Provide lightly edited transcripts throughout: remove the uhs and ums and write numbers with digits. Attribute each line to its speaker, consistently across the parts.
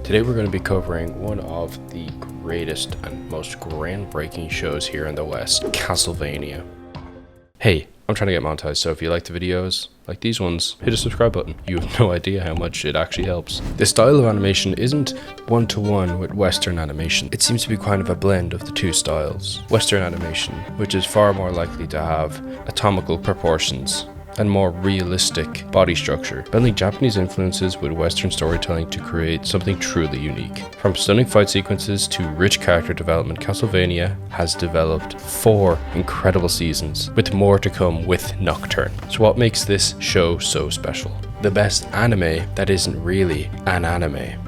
Speaker 1: Today we're going to be covering one of the greatest and most groundbreaking shows here in the West, Castlevania. Hey, I'm trying to get monetized, so if you like the videos, like these ones, hit a subscribe button. You have no idea how much it actually helps. The style of animation isn't one-to-one with Western animation. It seems to be kind of a blend of the two styles. Western animation, which is far more likely to have atomical proportions and more realistic body structure, blending Japanese influences with Western storytelling to create something truly unique. From stunning fight sequences to rich character development, Castlevania has developed 4 incredible seasons, with more to come with Nocturne. So what makes this show so special? The best anime that isn't really an anime.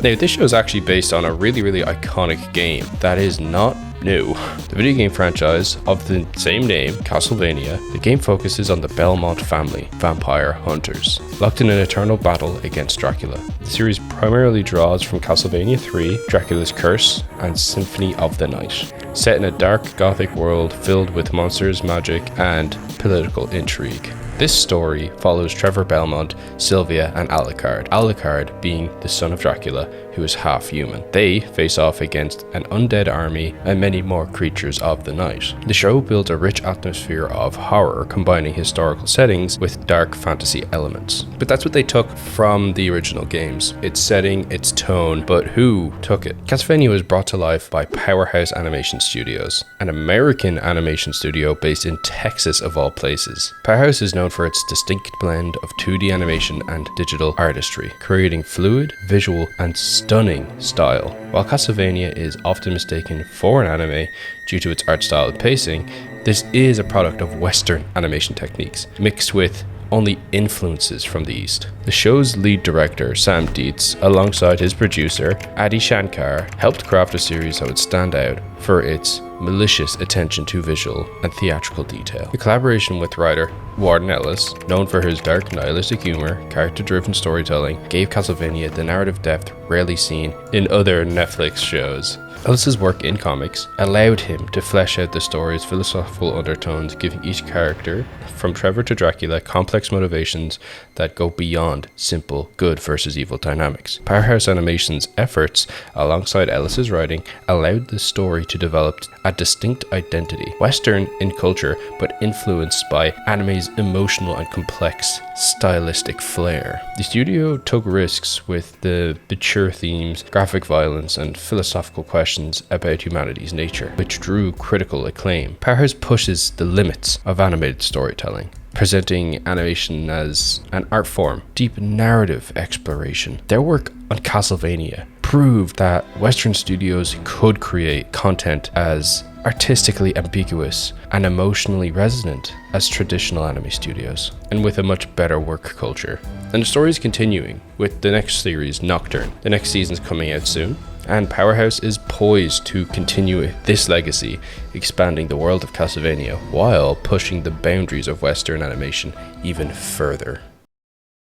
Speaker 1: Now, this show is actually based on a really iconic game that is not new. The video game franchise of the same name, Castlevania, the game focuses on the Belmont family, vampire hunters, locked in an eternal battle against Dracula. The series primarily draws from Castlevania 3, Dracula's Curse, and Symphony of the Night, set in a dark gothic world filled with monsters, magic, and political intrigue. This story follows Trevor Belmont, Sylvia, and Alucard. Alucard being the son of Dracula, who is half human. They face off against an undead army and many more creatures of the night. The show builds a rich atmosphere of horror, combining historical settings with dark fantasy elements. But that's what they took from the original games. Its setting, its tone, but who took it? Castlevania was brought to life by Powerhouse Animation Studios, an American animation studio based in Texas of all places. Powerhouse is known for its distinct blend of 2D animation and digital artistry, creating fluid, visual, and stunning style. While Castlevania is often mistaken for an anime due to its art style and pacing, this is a product of Western animation techniques, mixed with only influences from the East. The show's lead director, Sam Dietz, alongside his producer, Adi Shankar, helped craft a series that would stand out for its malicious attention to visual and theatrical detail. The collaboration with writer Warden Ellis, known for his dark nihilistic humor, character-driven storytelling, gave Castlevania the narrative depth rarely seen in other Netflix shows. Ellis's work in comics allowed him to flesh out the story's philosophical undertones, giving each character, from Trevor to Dracula, complex motivations that go beyond simple good versus evil dynamics. Powerhouse Animation's efforts, alongside Ellis's writing, allowed the story to develop a distinct identity, Western in culture, but influenced by anime's emotional and complex stylistic flair. The studio took risks with the mature themes, graphic violence, and philosophical questions about humanity's nature, which drew critical acclaim. Powerhouse pushes the limits of animated storytelling, presenting animation as an art form, deep narrative exploration. Their work on Castlevania proved that Western studios could create content as artistically ambiguous and emotionally resonant as traditional anime studios, and with a much better work culture. And the story is continuing with the next series, Nocturne. The next season's coming out soon, and Powerhouse is poised to continue this legacy, expanding the world of Castlevania while pushing the boundaries of Western animation even further.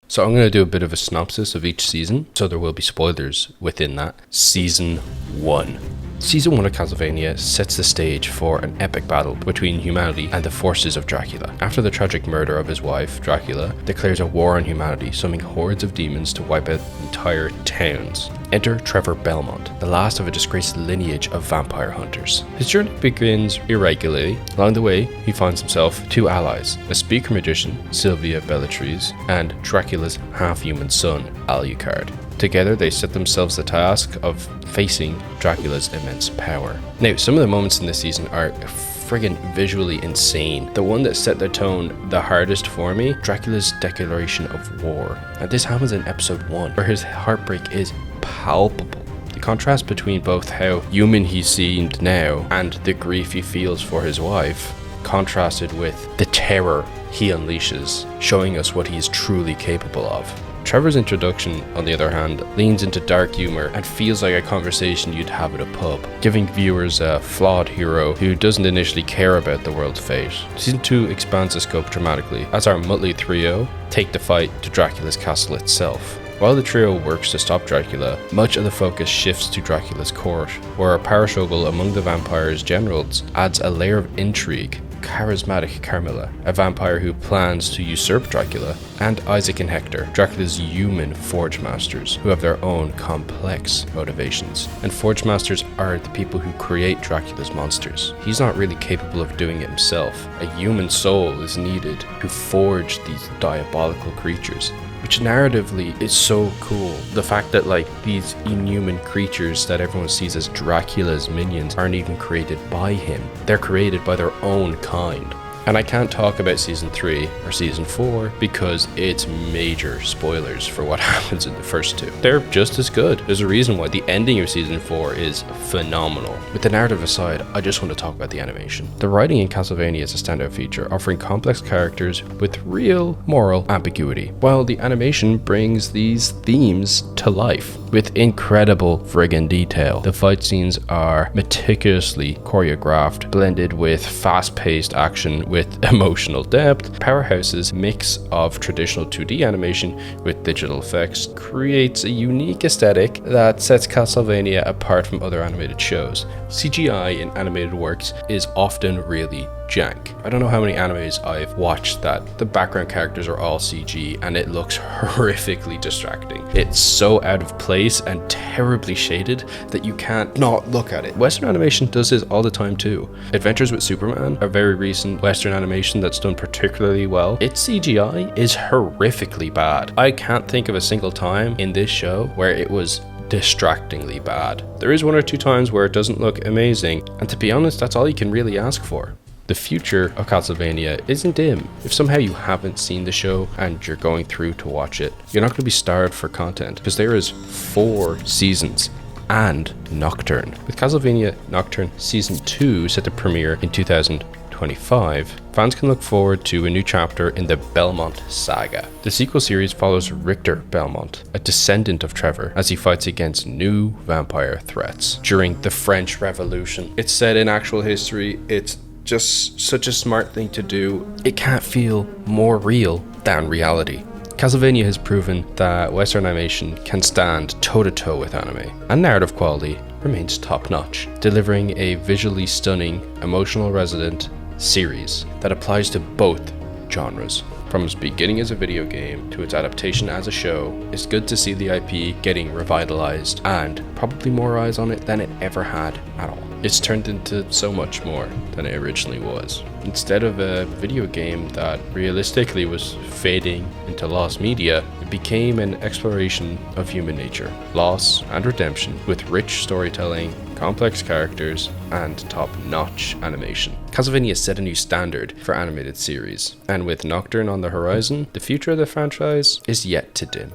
Speaker 1: So I'm going to do a bit of a synopsis of each season, so there will be spoilers within that. Season 1. Season 1 of Castlevania sets the stage for an epic battle between humanity and the forces of Dracula. After the tragic murder of his wife, Dracula declares a war on humanity, summoning hordes of demons to wipe out entire towns. Enter Trevor Belmont, the last of a disgraced lineage of vampire hunters. His journey begins irregularly. Along the way, he finds himself 2 allies, a speaker magician, Sylvia Bellatrix, and Dracula's half-human son, Alucard. Together, they set themselves the task of facing Dracula's immense power. Now, some of the moments in this season are friggin' visually insane. The one that set the tone the hardest for me, Dracula's declaration of war. And this happens in episode 1, where his heartbreak is palpable. The contrast between both how human he seemed now and the grief he feels for his wife, contrasted with the terror he unleashes, showing us what he is truly capable of. Trevor's introduction, on the other hand, leans into dark humor and feels like a conversation you'd have at a pub, giving viewers a flawed hero who doesn't initially care about the world's fate. Season 2 expands the scope dramatically, as our motley trio take the fight to Dracula's castle itself. While the trio works to stop Dracula, much of the focus shifts to Dracula's court, where a power struggle among the vampire's generals adds a layer of intrigue charismatic Carmilla, a vampire who plans to usurp Dracula, and Isaac and Hector, Dracula's human Forge Masters, who have their own complex motivations. And Forge Masters are the people who create Dracula's monsters. He's not really capable of doing it himself. A human soul is needed to forge these diabolical creatures, which narratively is so cool. The fact that like these inhuman creatures that everyone sees as Dracula's minions aren't even created by him. They're created by their own kind. And I can't talk about season 3 or season 4 because it's major spoilers for what happens in the first two. They're just as good. There's a reason why the ending of season 4 is phenomenal. With the narrative aside, I just want to talk about the animation. The writing in Castlevania is a standout feature, offering complex characters with real moral ambiguity, while the animation brings these themes to life with incredible friggin' detail. The fight scenes are meticulously choreographed, blended with fast-paced action with emotional depth. Powerhouse's mix of traditional 2D animation with digital effects creates a unique aesthetic that sets Castlevania apart from other animated shows. CGI in animated works is often really jank. I don't know how many animes I've watched that the background characters are all CG and it looks horrifically distracting. It's so out of place and terribly shaded that you can't not look at it. Western animation does this all the time too. Adventures with Superman, a very recent Western animation that's done particularly well, its CGI is horrifically bad. I can't think of a single time in this show where it was distractingly bad. There is one or two times where it doesn't look amazing, and to be honest, that's all you can really ask for. The future of Castlevania isn't dim. If somehow you haven't seen the show and you're going through to watch it, you're not going to be starved for content because there is 4 seasons and Nocturne. With Castlevania Nocturne Season 2 set to premiere in 2025, fans can look forward to a new chapter in the Belmont saga. The sequel series follows Richter Belmont, a descendant of Trevor, as he fights against new vampire threats during the French Revolution. It's set in actual history. It's just such a smart thing to do. It can't feel more real than reality. Castlevania has proven that Western animation can stand toe-to-toe with anime, and narrative quality remains top-notch, delivering a visually stunning, emotional resonant series that applies to both genres. From its beginning as a video game to its adaptation as a show, it's good to see the IP getting revitalized and probably more eyes on it than it ever had at all. It's turned into so much more than it originally was. Instead of a video game that realistically was fading into lost media, it became an exploration of human nature, loss and redemption, with rich storytelling, complex characters, and top-notch animation. Castlevania set a new standard for animated series, and with Nocturne on the horizon, the future of the franchise is yet to dim.